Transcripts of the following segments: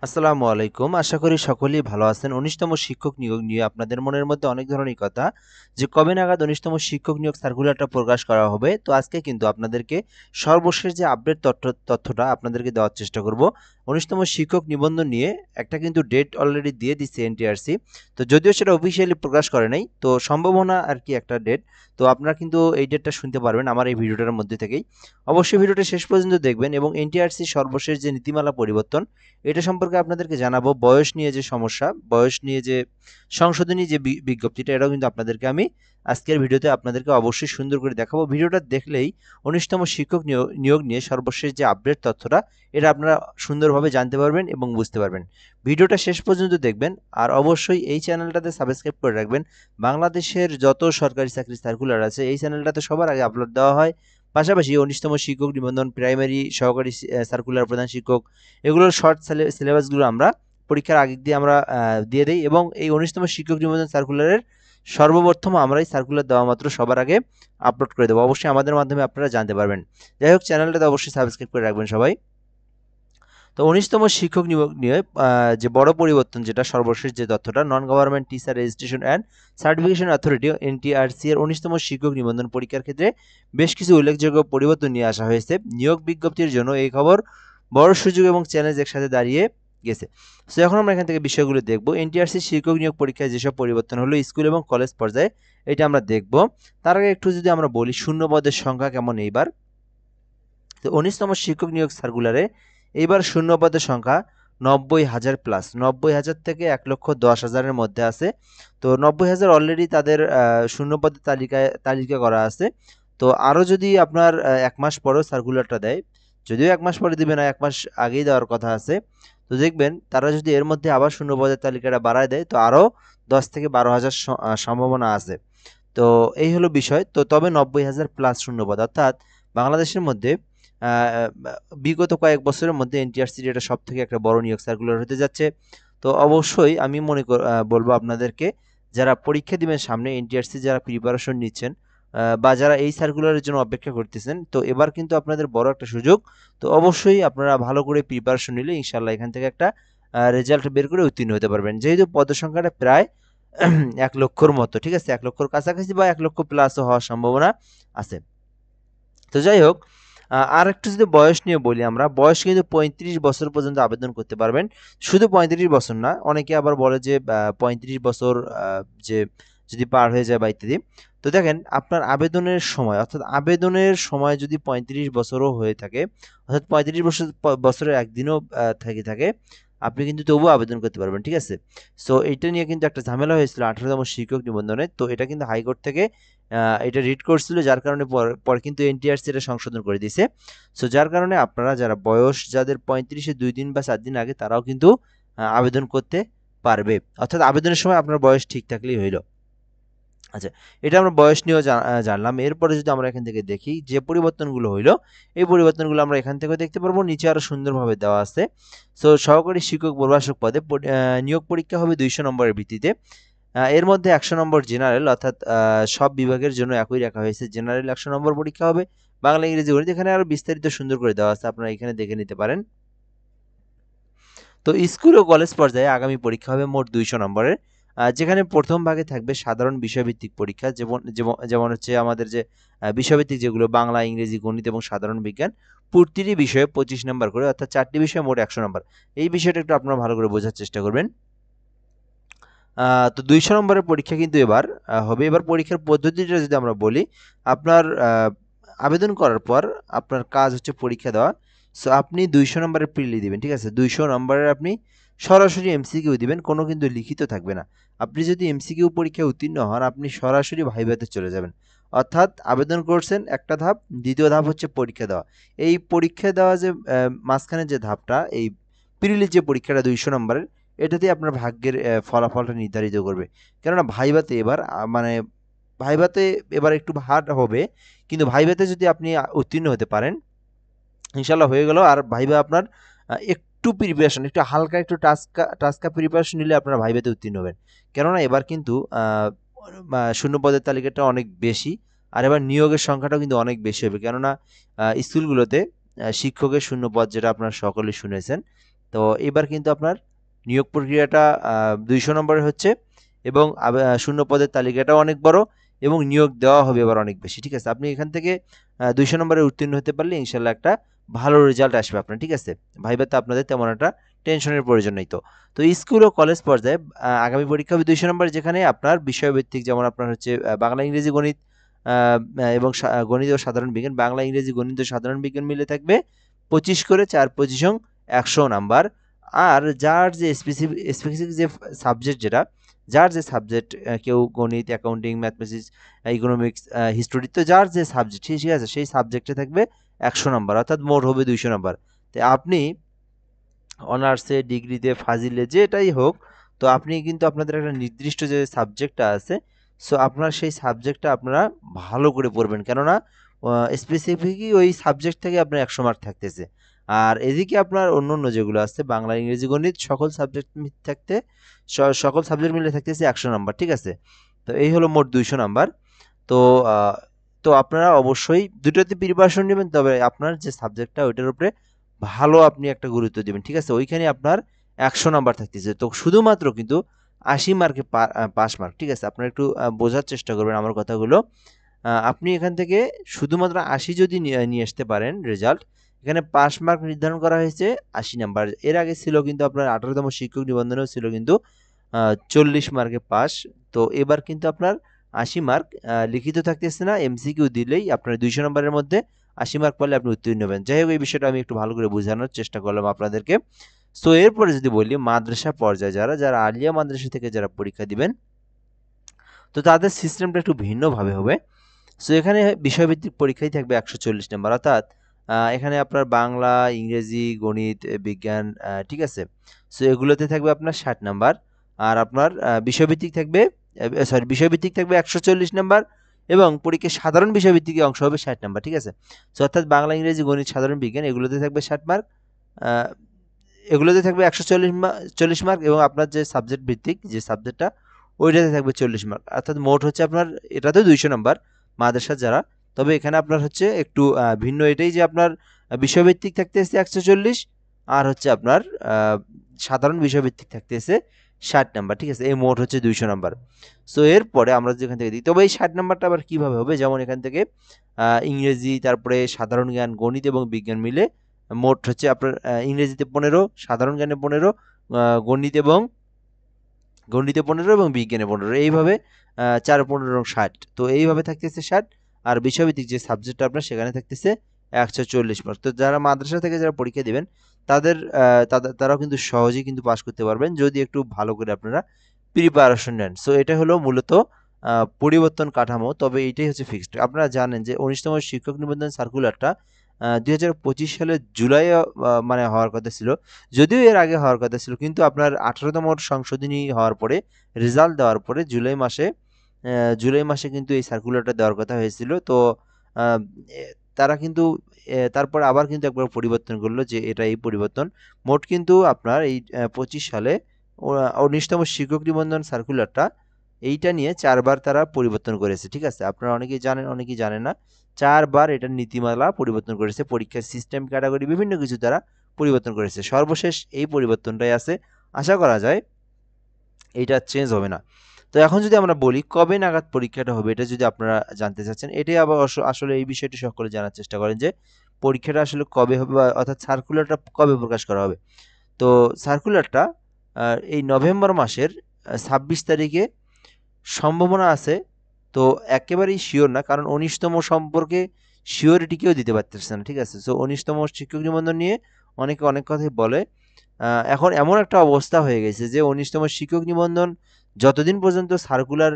আসসালামু আলাইকুম। আশা করি সকলেই ভালো আছেন। ১৯তম শিক্ষক নিয়োগ নিয়ে আপনাদের মনের মধ্যে অনেক ধরনের কথা যে কবে নাগাদ ১৯তম শিক্ষক নিয়োগ সার্কুলারটা প্রকাশ করা হবে। তো আজকে কিন্তু আপনাদেরকে সর্বশেষ যে আপডেট তথ্যটা আপনাদেরকে দেওয়ার চেষ্টা করব। ১৯তম শিক্ষক নিবন্ধন নিয়ে একটা কিন্তু ডেট অলরেডি দিয়ে দিচ্ছে এনটিআরসি। তো যদিও সেটা অফিসিয়ালি প্রকাশ করে নাই, তো সম্ভাবনা আরকি একটা ডেট। তো আপনারা কিন্তু এই ডেটটা শুনতে পারবেন আমার এই ভিডিওটার মধ্যে থেকেই। অবশ্যই ভিডিওটা শেষ পর্যন্ত দেখবেন এবং এনটিআরসি সর্বশেষ যে নীতিমালা পরিবর্তন এটা সম্পর্কে আপনাদেরকে জানাবো। বয়স নিয়ে যে সমস্যা, বয়স নিয়ে যে সংশোধনী যে বিজ্ঞপ্তিটা, এটাও কিন্তু আপনাদেরকে আমি আজকের ভিডিওতে আপনাদেরকে অবশ্যই সুন্দর করে দেখাবো। ভিডিওটা দেখলেই ১৯তম শিক্ষক নিয়োগ নিয়ে সর্বশেষ যে আপডেট তথ্যটা এটা আপনারা সুন্দরভাবে জানতে পারবেন এবং বুঝতে পারবেন। ভিডিওটা শেষ পর্যন্ত দেখবেন আর অবশ্যই এই চ্যানেলটাতে সাবস্ক্রাইব করে রাখবেন। বাংলাদেশের যত সরকারি চাকরির সার্কুলার আছে এই চ্যানেলটাতে সবার আগে আপলোড দেওয়া হয়। পাশাপাশি ১৯তম শিক্ষক নিবন্ধন, প্রাইমারি সহকারী সার্কুলার, প্রধান শিক্ষক, এগুলোর শর্ট সিলেবাসগুলো আমরা পরীক্ষার আগে দিয়ে আমরা দিয়ে দেই এবং এই ১৯তম শিক্ষক নিবন্ধন সার্কুলারের সর্বপ্রথম আমরা এই সার্কুলার দেওয়া মাত্র সবার আগে আপলোড করে দেবো। অবশ্যই আমাদের মাধ্যমে আপনারা জানতে পারবেন। যাই হোক, চ্যানেলটাতে অবশ্যই সাবস্ক্রাইব করে রাখবেন সবাই। তো ১৯তম শিক্ষক নিয়োগ নিয়ে যে বড় পরিবর্তন, যেটা সর্বশেষ যে তথ্যটা, non government teacher registration and certification authority NTRC এর ১৯তম শিক্ষক নিবন্ধন পরীক্ষার ক্ষেত্রে বেশ কিছু উল্লেখযোগ্য পরিবর্তন নিয়ে আসা হয়েছে। নিয়োগ বিজ্ঞপ্তির জন্য এই খবর বড় সুযোগ এবং চ্যালেঞ্জ একসাথে দাঁড়িয়ে গেছে। সো এখন আমরা এখান থেকে বিষয়গুলো দেখব। এনটিআরসি শিক্ষক নিয়োগ পরীক্ষায় যেসব পরিবর্তন হলো স্কুল এবং কলেজ পর্যায়ে, এটা আমরা দেখব। তার আগে একটু যদি আমরা বলি শূন্য পদের সংখ্যা কেমন এইবার। তো ১৯তম শিক্ষক নিয়োগ সার্কুলারে এইবার শূন্য পদের সংখ্যা ৯০,০০০ প্লাস, ৯০,০০০ থেকে ১,১০,০০০-এর মধ্যে আছে। তো ৯০,০০০ অলরেডি তাদের শূন্য পদের তালিকা করা আছে। তো আরও যদি আপনার ১ মাস পরেও সার্কুলারটা দেয়, যদিও ১ মাস পরে দিবে না, ১ মাস আগেই দেওয়ার কথা আছে। তো দেখবেন তারা যদি এর মধ্যে আবার শূন্য পদের তালিকাটা বাড়ায় দেয় তো আরও ১০ থেকে ১২,০০০ সম্ভাবনা আছে। তো এই হলো বিষয়। তো তবে ৯০,০০০ প্লাস শূন্যপদ, অর্থাৎ বাংলাদেশের মধ্যে আ বিগত কয়েক বছরের মধ্যে এনটিআরসির এটা সবথেকে একটা বড় নিয়োগ সার্কুলার হতে যাচ্ছে। তো অবশ্যই আমি মনে বলব আপনাদেরকে, যারা পরীক্ষা দিবেন সামনে, এনটিআরসি যারা প্রিপারেশন নিচ্ছেন বা যারা এই সার্কুলারের জন্য অপেক্ষা করতেছেন, তো এবার কিন্তু আপনাদের বড় একটা সুযোগ। তো অবশ্যই আপনারা ভালো করে প্রিপারেশন নিলে ইনশাআল্লাহ এখান থেকে একটা রেজাল্ট বের করে উত্তীর্ণ হতে পারবেন। যেহেতু পদের প্রায় ১,০০,০০০ মতো, ঠিক আছে? ১,০০,০০০ কাছাকাছি বা ১,০০,০০০ প্লাসও হওয়ার সম্ভাবনা আছে। তো যাই হোক, আরেকটু যদি বয়স নিয়ে বলি আমরা, বয়স কিন্তু ৩৫ বছর পর্যন্ত আবেদন করতে পারবেন। শুধু ৩৫ বছর না, অনেকে আবার বলে যে ৩৫ বছর যে যদি পার হয়ে যায় বা ইত্যাদি। তো দেখেন আপনার আবেদনের সময়, অর্থাৎ আবেদনের সময় যদি ৩৫ বছরও হয়ে থাকে, অর্থাৎ ৩৫ বছরের একদিনও থেকে থাকে, আপনি কিন্তু তবুও আবেদন করতে পারবেন, ঠিক আছে? সো এইটা নিয়ে কিন্তু একটা ঝামেলা হয়েছিল ১৮তম শিক্ষক নিবন্ধনে। তো এটা কিন্তু হাইকোর্ট থেকে এটা রিট করছিল, যার কারণে পরে কিন্তু এনটিআরসি এটা সংশোধন করে দিয়েছে। সো যার কারণে আপনারা যারা বয়স যাদের ৩৫-এর ২ দিন বা ৪ দিন আগে, তারাও কিন্তু আবেদন করতে পারবে। অর্থাৎ আবেদনের সময় আপনার বয়স ঠিক থাকলেই হইল। আচ্ছা, এটা আমরা বয়স নিয়েও জানলাম। এরপরে যদি আমরা এখান থেকে দেখি যে পরিবর্তনগুলো হইল, এই পরিবর্তনগুলো আমরা এখান থেকেও দেখতে পারবো। নিচে আরো সুন্দরভাবে দেওয়া আছে। সো সহকারী শিক্ষক প্রভাষক পদে নিয়োগ পরীক্ষা হবে ২০০ নম্বরের ভিত্তিতে। এর মধ্যে ১০০ নম্বর জেনারেল, অর্থাৎ সব বিভাগের জন্য একই রাখা হয়েছে। জেনারেল ১০০ নম্বর পরীক্ষা হবে। বাংলা, ইংরেজি, গণিত এখানে আরো বিস্তারিত সুন্দর করে দেওয়া আছে। আপনারা এখানে দেখে নিতে পারেন। তো স্কুল ও কলেজ পর্যায়ে আগামী পরীক্ষা হবে মোট ২০০ নম্বরের। যেখানে প্রথম ভাগে থাকবে সাধারণ বিষয়ভিত্তিক পরীক্ষা, যেমন হচ্ছে আমাদের যে বিষয়ভিত্তিক যেগুলো বাংলা, ইংরেজি, গণিত এবং সাধারণ বিজ্ঞান, প্রতিটি বিষয়ে ২৫ নম্বর করে, অর্থাৎ ৪টি বিষয়ে মোট ১০০ নম্বর। এই বিষয়টা একটু আপনারা ভালো করে বোঝার চেষ্টা করবেন। তো ২০০ নম্বরের পরীক্ষা কিন্তু এবার হবে। এবার পরীক্ষার পদ্ধতিটা যদি আমরা বলি, আপনার আবেদন করার পর আপনার কাজ হচ্ছে পরীক্ষা দেওয়া। সো আপনি ২০০ নম্বরের প্রিলি দিবেন, ঠিক আছে? ২০০ নম্বরের আপনি সরাসরি এমসিকিউ দিবেন, কোনো কিন্তু লিখিত থাকবে না। আপনি যদি এমসিকিউ পরীক্ষায় উত্তীর্ণ হন, আপনি সরাসরি ভাইভাতে চলে যাবেন। অর্থাৎ আবেদন করছেন একটা ধাপ, দ্বিতীয় ধাপ হচ্ছে পরীক্ষা দেওয়া। এই পরীক্ষা দেওয়া যে মাঝখানে যে ধাপটা, এই প্রিলির যে পরীক্ষাটা ২০০ নম্বরের, এটাতেই আপনার ভাগ্যের ফলাফলটা নির্ধারিত করবে। কেননা ভাইভাতে এবার মানে ভাইভাতে এবার একটু হার্ড হবে, কিন্তু ভাইভাতে যদি আপনি উত্তীর্ণ হতে পারেন, ইনশাল্লাহ হয়ে গেল। আর ভাইভা আপনার একটু প্রিপারেশন, একটু হালকা, একটু টাস্কা প্রিপারেশন নিলে আপনারা ভাইভাতে উত্তীর্ণ হবেন। কেননা এবার কিন্তু শূন্য পদের তালিকাটা অনেক বেশি, আর এবার নিয়োগের সংখ্যাটাও কিন্তু অনেক বেশি হবে। কেননা স্কুলগুলোতে শিক্ষকের শূন্য পদ, যেটা আপনারা সকলেই শুনেছেন, তো এবার কিন্তু আপনার নিয়োগ প্রক্রিয়াটা 200 নম্বরের হচ্ছে এবং শূন্য পদের তালিকাটাও অনেক বড় এবং নিয়োগ দেওয়া হবে এবার অনেক বেশি। ঠিক আছে, আপনি এখান থেকে 200 নম্বরে উত্তীর্ণ হতে পারলে ইনশাল্লাহ একটা ভালো রেজাল্ট আসবে আপনার। ঠিক আছে, ভাইভাতে আপনাদের তেমন একটা টেনশনের প্রয়োজন নেই। তো তো স্কুল ও কলেজ পর্যায়ে আগামী পরীক্ষা হবে 200 নম্বর, যেখানে আপনার বিষয়ভিত্তিক যেমন আপনার হচ্ছে বাংলা, ইংরেজি, গণিত এবং গণিত ও সাধারণ বিজ্ঞান, বাংলা, ইংরেজি, গণিত ও সাধারণ বিজ্ঞান মিলে থাকবে 25 করে, 4 25 100 নাম্বার। আর যার যে স্পেসিফিক যে সাবজেক্ট, যেটা যার যে সাবজেক্ট, কেউ গণিত, অ্যাকাউন্টিং, ম্যাথমেটিক্স, ইকোনমিক্স, হিস্টোরি, তো যার যে সাবজেক্ট ঠিক আছে সেই সাবজেক্টে থাকবে 100 নাম্বার, অর্থাৎ মোট হবে 200 নাম্বার। তো আপনি অনার্সে, ডিগ্রিতে, ফাজিলে যেটাই হোক, তো আপনি কিন্তু আপনাদের একটা নির্দিষ্ট যে সাবজেক্টটা আছে, সো আপনার সেই সাবজেক্টটা আপনারা ভালো করে পড়বেন, কেননা স্পেসিফিকই ওই সাবজেক্ট থেকে আপনার 100 মার্ক থাকতেছে। আর এদিকে আপনার অন্য অন্য যেগুলো আছে, বাংলা, ইংরেজি, গণিত, সকল সাবজেক্ট মিলে থাকতেছে 100 নাম্বার। ঠিক আছে, তো এই হলো মোট 200 নাম্বার। তো তো আপনারা অবশ্যই দুটোতে প্রিপারেশন নেবেন, তবে আপনার যে সাবজেক্টটা ওইটার উপরে ভালো আপনি একটা গুরুত্ব দিবেন। ঠিক আছে, ওইখানে আপনার 100 নাম্বার থাকতেছে, তো শুধুমাত্র কিন্তু 80 মার্কে পাস মার্ক। ঠিক আছে, আপনারা একটু বোঝার চেষ্টা করবেন আমার কথাগুলো। আপনি এখান থেকে শুধুমাত্র 80 যদি নিয়ে আসতে পারেন রেজাল্ট, এখানে পাস মার্ক নির্ধারণ করা হয়েছে 80 নাম্বার। এর আগে ছিল কিন্তু আপনার 18তম শিক্ষক নিবন্ধনেও ছিল কিন্তু 40 মার্কে পাস। তো এবার কিন্তু আপনার 80 মার্ক লিখিত থাকতেছে না, এমসিকিউ দিলেই আপনার 200 নম্বরের মধ্যে 80 মার্ক পারলে আপনি উত্তীর্ণ হবেন। যাই হোক, এই বিষয়টা আমি একটু ভালো করে বোঝানোর চেষ্টা করলাম আপনাদেরকে। সো এরপরে যদি বলি মাদ্রাসা পর্যায়ে যারা আলিয়া মাদ্রাসা থেকে যারা পরীক্ষা দিবেন, তো তাদের সিস্টেমটা একটু ভিন্নভাবে হবে। সো এখানে বিষয়ভিত্তিক পরীক্ষাই থাকবে 140 নাম্বার, অর্থাৎ এখানে আপনার বাংলা, ইংরেজি, গণিত, বিজ্ঞান, ঠিক আছে, সো এগুলোতে থাকবে আপনার 60 নাম্বার। আর আপনার বিষয়ভিত্তিক থাকবে 140 নাম্বার এবং পরীক্ষায় সাধারণ বিষয়ভিত্তিক অংশ হবে 60 নাম্বার। ঠিক আছে, সো অর্থাৎ বাংলা, ইংরেজি, গণিত, সাধারণ বিজ্ঞান এগুলোতে থাকবে 60 মার্ক, এগুলোতে থাকবে 140 মার্ক এবং আপনার যে সাবজেক্ট ভিত্তিক যে সাবজেক্টটা ওইটাতে থাকবে 40 মার্ক, অর্থাৎ মোট হচ্ছে আপনার এটাতেও 200 নাম্বার মাদ্রাসা যারা। তবে এখানে আপনার হচ্ছে একটু ভিন্ন, এটাই যে আপনার বিষয়ভিত্তিক থাকতেছে 140 আর হচ্ছে আপনার সাধারণ বিষয়ভিত্তিক থাকতেছে 60 নাম্বার। ঠিক আছে, এই মোট হচ্ছে 200 নাম্বার। সো এরপরে আমরা যেখান থেকে দিই, তবে এই 60 নাম্বারটা আবার কীভাবে হবে, যেমন এখান থেকে ইংরেজি, তারপরে সাধারণ জ্ঞান, গণিত এবং বিজ্ঞান মিলে মোট হচ্ছে আপনার ইংরেজিতে 15, সাধারণ জ্ঞানে 15, গণিতে 15 এবং বিজ্ঞানে 15, এইভাবে 4 15 এবং 60। তো এইভাবে থাকতেছে 60, আর বিষয়ভিত্তিক যে সাবজেক্ট আপনার সেখানে থাকতেছে 140 মার্ক। তো যারা মাদ্রাসা থেকে যারা পরীক্ষা দিবেন তারাও কিন্তু সহজেই কিন্তু পাস করতে পারবেন যদি একটু ভালো করে আপনারা প্রিপারেশন নেন। সো এটা হলো মূলত পরিবর্তন কাঠামো, তবে এইটাই হচ্ছে ফিক্সড। আপনারা জানেন যে 19তম শিক্ষক নিবন্ধন সার্কুলারটা 2025 সালের জুলাইয়ে মানে হওয়ার কথা ছিল, যদিও এর আগে হওয়ার কথা ছিল, কিন্তু আপনার 18তম সংশোধনী হওয়ার পরে, রেজাল্ট দেওয়ার পরে জুলাই মাসে কিন্তু এই সার্কুলারটা দেওয়ার কথা হয়েছিল। তো তারা কিন্তু তারপর আবার কিন্তু একবার পরিবর্তন করলো, যে এটা এই পরিবর্তন। মোট কিন্তু আপনার এই 25 সালে 19তম শিক্ষক নিবন্ধন সার্কুলারটা এইটা নিয়ে 4 বার তারা পরিবর্তন করেছে। ঠিক আছে, আপনারা অনেকেই জানেন, অনেকেই জানেন না, 4 বার এটার নীতিমালা পরিবর্তন করেছে, পরীক্ষার সিস্টেম, ক্যাটাগরি, বিভিন্ন কিছু তারা পরিবর্তন করেছে। সর্বশেষ এই পরিবর্তনটাই আছে, আশা করা যায় এইটা চেঞ্জ হবে না। তো এখন যদি আমরা বলি কবে নাগাদ পরীক্ষাটা হবে, এটা যদি আপনারা জানতে চাচ্ছেন, এটাই আবার আসলে এই বিষয়টি সকলে জানার চেষ্টা করেন যে পরীক্ষাটা আসলে কবে হবে, অর্থাৎ সার্কুলারটা কবে প্রকাশ করা হবে। তো সার্কুলারটা এই নভেম্বর মাসের 26 তারিখে সম্ভাবনা আছে। তো একেবারেই শিওর না, কারণ 19তম সম্পর্কে শিওরিটি কেউ দিতে পারতেছে না। ঠিক আছে, সো 19তম শিক্ষক নিবন্ধন নিয়ে অনেকে অনেক কথাই বলে। এখন এমন একটা অবস্থা হয়ে গেছে যে 19তম শিক্ষক নিবন্ধন যতদিন পর্যন্ত সার্কুলার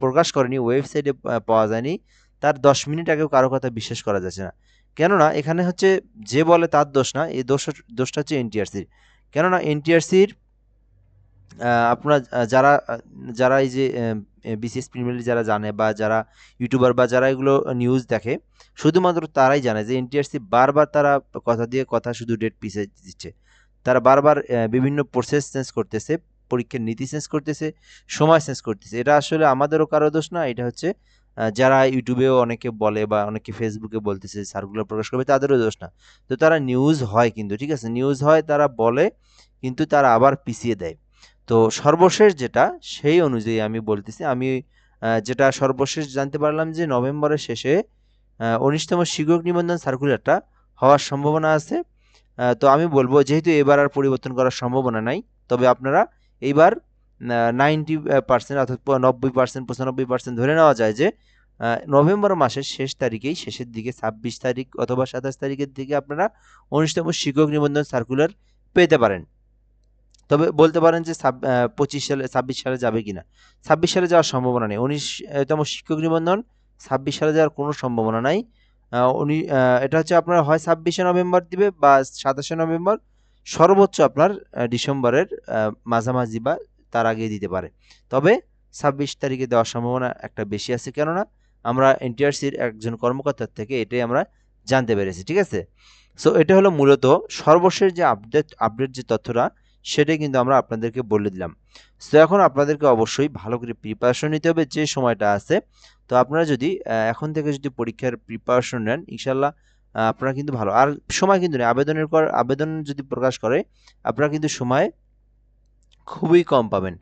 প্রকাশ করেনি, ওয়েবসাইটে পাওয়া যায়নি, তার 10 মিনিট আগেও কারো কথা বিশ্বাস করা যাচ্ছে না। কেননা এখানে হচ্ছে যে বলে তার দোষ না, এই দোষটা হচ্ছে এনটিআরসির। কেননা এনটিআরসির আপনারা যারা যারা এই যে বিসিএস প্রিমিয়ারলি যারা জানে, বা যারা ইউটিউবার বা যারা এগুলো নিউজ দেখে, শুধুমাত্র তারাই জানে যে এনটিআরসি বারবার তারা কথা দিয়ে কথা শুধু ডেট পিছিয়ে দিচ্ছে। তারা বারবার বিভিন্ন প্রসেস চেঞ্জ করতেছে, পরীক্ষার নীতি চেঞ্জ করতেছে, সময় চেঞ্জ করতেছে। এটা আসলে আমাদেরও কারো দোষ না, এটা হচ্ছে যারা ইউটিউবেও অনেকে বলে বা অনেকে ফেসবুকে বলতেছে সার্কুলার প্রকাশ করবে, তাদেরও দোষ না। তো তারা নিউজ হয় কিন্তু, ঠিক আছে, নিউজ হয়, তারা বলে কিন্তু তারা আবার পিছিয়ে দেয়। তো সর্বশেষ যেটা সেই অনুযায়ী আমি বলতেছি, আমি যেটা সর্বশেষ জানতে পারলাম যে নভেম্বরের শেষে ১৯তম শিক্ষক নিবন্ধন সার্কুলারটা হওয়ার সম্ভাবনা আছে। তো আমি বলবো যেহেতু এবার আর পরিবর্তন করার সম্ভাবনা নাই, তবে আপনারা এইবার 90% অর্থাৎ 90%, 95% ধরে নেওয়া যায় যে নভেম্বর মাসের শেষ তারিখেই, শেষের দিকে ২৬ তারিখ অথবা ২৭ তারিখের দিকে আপনারা ১৯তম শিক্ষক নিবন্ধন সার্কুলার পেতে পারেন। তবে বলতে পারেন যে ২৫ সালে, ২৬ সালে যাবে কিনা। ২৬ সালে যাওয়ার সম্ভাবনা নেই। ১৯তম শিক্ষক নিবন্ধন ২৬ সালে যাওয়ার কোনো সম্ভাবনা নাই। এটা হচ্ছে আপনার হয় ২৬শে নভেম্বর দিবে বা ২৭শে নভেম্বর, সর্বোচ্চ আপনার ডিসেম্বরের মাঝামাঝি বা তার আগে দিতে পারে। তবে ২৬ তারিখে দেওয়ার সম্ভাবনা একটা বেশি আছে, কেননা আমরা এনটিআরসির একজন কর্মকর্তার থেকে এটাই আমরা জানতে পেরেছি, ঠিক আছে। সো এটা হলো মূলত সর্বশেষ যে আপডেট যে তথ্যটা, সেটাই কিন্তু আমরা আপনাদেরকে বলে দিলাম। সো এখন আপনাদেরকে অবশ্যই ভালো করে প্রিপারেশন নিতে হবে যে সময়টা আছে। তো আপনারা যদি এখন থেকে যদি পরীক্ষার প্রিপারেশন নেন, ইনশাল্লাহ আপনারা কিন্তু ভালো, আর সময় কিন্তু নেই। আবেদন যদি প্রকাশ করে, আপনারা কিন্তু সময় খুবই কম পাবেন।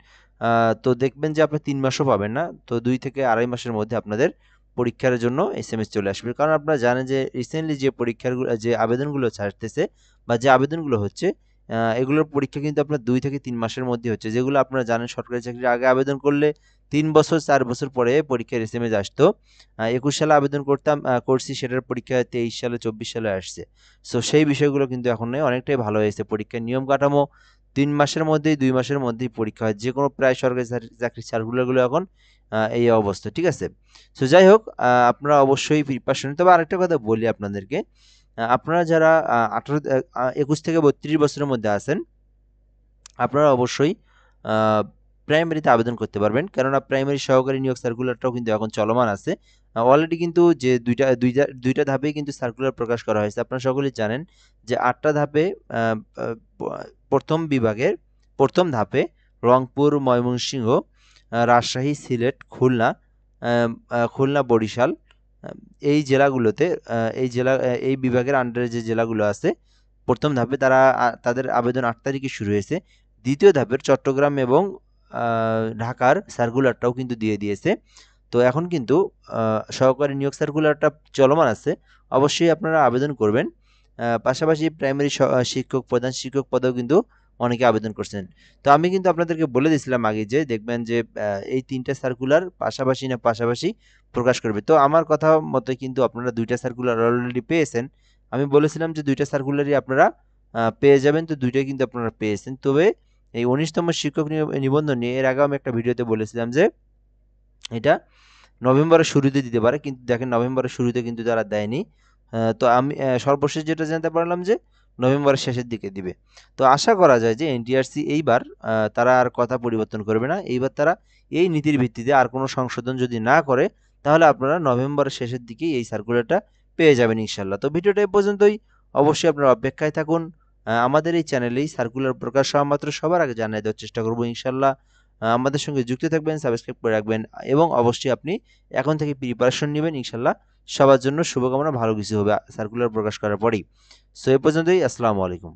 তো দেখবেন যে আপনার ৩ মাসও পাবেন না। তো ২ থেকে ২.৫ মাসের মধ্যে আপনাদের পরীক্ষার জন্য এসএমএস চলে আসবে। কারণ আপনারা জানেন যে রিসেন্টলি যে আবেদনগুলো ছাড়তেছে বা যে আবেদনগুলো হচ্ছে, এগুলোর পরীক্ষা কিন্তু আপনার ২ থেকে ৩ মাসের মধ্যে হচ্ছে। যেগুলো আপনারা জানেন সরকারি চাকরির আগে আবেদন করলে ৩ বছর ৪ বছর পরে পরীক্ষার এসএমএস আসতো। ২১ সালে আবেদন করছি, সেটার পরীক্ষা ২৩ সালে ২৪ সালে আসছে। সো সেই বিষয়গুলো কিন্তু এখন নেই, অনেকটাই ভালো হয়েছে। পরীক্ষার নিয়ম কাঠামো ৩ মাসের মধ্যেই, ২ মাসের মধ্যেই পরীক্ষা হয়। যেকোনো প্রায় সরকারি চাকরির সার্কুলারগুলো এখন এই অবস্থা, ঠিক আছে? সো যাই হোক, আপনারা অবশ্যই প্রিপারেশন, তবে আরেকটা কথা বলি আপনাদেরকে, আপনারা যারা ২১ থেকে ৩২ বছরের মধ্যে আছেন, আপনারা অবশ্যই আ প্রাইমারিতে আবেদন করতে পারবেন। কেননা প্রাইমারি সহকারী নিয়োগ সার্কুলারটাও কিন্তু এখন চলমান আছে। অলরেডি কিন্তু যে ২টা ধাপেই কিন্তু সার্কুলার প্রকাশ করা হয়েছে। আপনারা সকলেই জানেন যে ৮ টা ধাপে, আ আ প ১ম বিভাগের ১ম ধাপে রংপুর, ময়মনসিংহ, রাজশাহী, সিলেট, খুলনা, খুলনা, বরিশাল, আ এই জেলাগুলোতে, এই বিভাগের আন্ডারে যে জেলাগুলো আছে, ১ম ধাপে তাদের আবেদন ৮ তারিখে শুরু হয়েছে। দ্বিতীয় ধাপের চট্টগ্রাম এবং আ ঢাকার সার্কুলারটাও কিন্তু দিয়ে দিয়েছে। তো এখন কিন্তু সহকারী নিয়োগ সার্কুলারটা চলমান আছে। অবশ্যই আপনারা আবেদন করবেন। পাশাপাশি প্রাইমারি শিক্ষক, প্রধান শিক্ষক পদেও কিন্তু অনেকে আবেদন করছেন। তো আমি কিন্তু আপনাদেরকে বলে দিয়েছিলাম আগে যে দেখবেন যে এই ৩ টা সার্কুলার পাশাপাশি প্রকাশ করবে। তো আমার কথা মতে কিন্তু আপনারা ২ টা সার্কুলার অলরেডি পেয়েছেন। আমি বলেছিলাম যে ২ টা সার্কুলারই আপনারা পেয়ে যাবেন। তো ২ টাই কিন্তু আপনারা পেয়েছেন। তবে এই ১৯তম শিক্ষক নিবন্ধন নিয়ে এর আগেও আমি একটা ভিডিওতে বলেছিলাম যে এটা নভেম্বরের শুরুতে দিতে পারে, কিন্তু দেখেন নভেম্বরের শুরুতে কিন্তু তারা দেয়নি। তো আমি সর্বশেষ যেটা জানতে পারলাম যে নভেম্বরের শেষের দিকে দিবে। তো আশা করা যায় যে এনটিআরসি এইবার তারা আর কথা পরিবর্তন করবে না। এইবার তারা এই নীতির ভিত্তিতে আর কোনো সংশোধন যদি না করে, তাহলে আপনারা নভেম্বরের শেষের দিকেই এই সার্কুলারটা পেয়ে যাবেন ইনশাল্লাহ। তো ভিডিওটা এ পর্যন্তই। অবশ্যই আপনারা অপেক্ষায় থাকুন। আমাদের এই চ্যানেলেই সার্কুলার প্রকাশ হওয়া মাত্র সবার আগে জানিয়ে দেওয়ার চেষ্টা করব ইনশাল্লাহ। আমাদের সঙ্গে যুক্ত থাকবেন, সাবস্ক্রাইব করে রাখবেন এবং অবশ্যই আপনি এখন থেকে প্রিপারেশন নেবেন ইনশাল্লাহ। সবার জন্য শুভকামনা, ভালো কিছু হবে সার্কুলার প্রকাশ করার পরেই। সো এ পর্যন্তই। আসসালামু আলাইকুম।